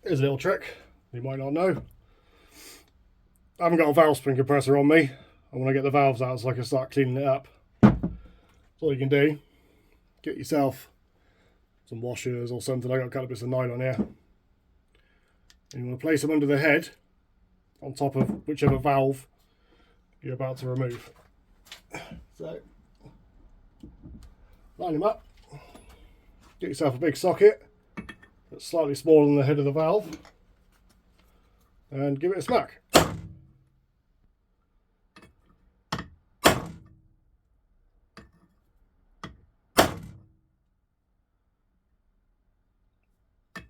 Here's a little trick you might not know. I haven't got a valve spring compressor on me. I want to get the valves out so I can start cleaning it up. So all you can do, get yourself some washers or something. I got a couple of bits of nylon here. And you want to place them under the head on top of whichever valve you're about to remove. So line them up, get yourself a big socket that's slightly smaller than the head of the valve, and give it a smack.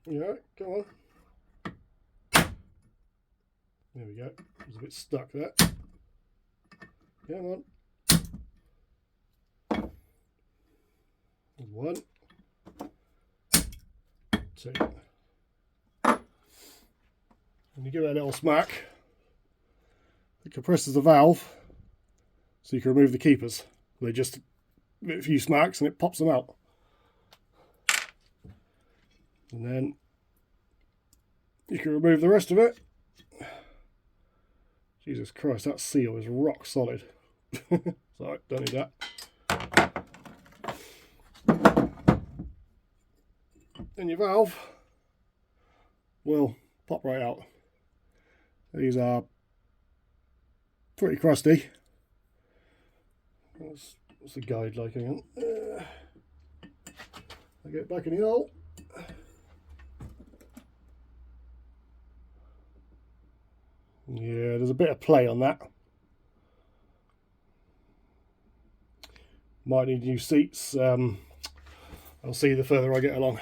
Yeah, come on. There we go. It was a bit stuck there. Come on. There's one. Two. When you give it a little smack, it compresses the valve so you can remove the keepers. They just give it a few smacks and it pops them out. And then you can remove the rest of it. Jesus Christ, that seal is rock solid. Sorry, don't need that. And your valve will pop right out. These are pretty crusty. What's the guide like? Hang on. I get back in the hole. Yeah, there's a bit of play on that. Might need new seats. I'll see you the further I get along.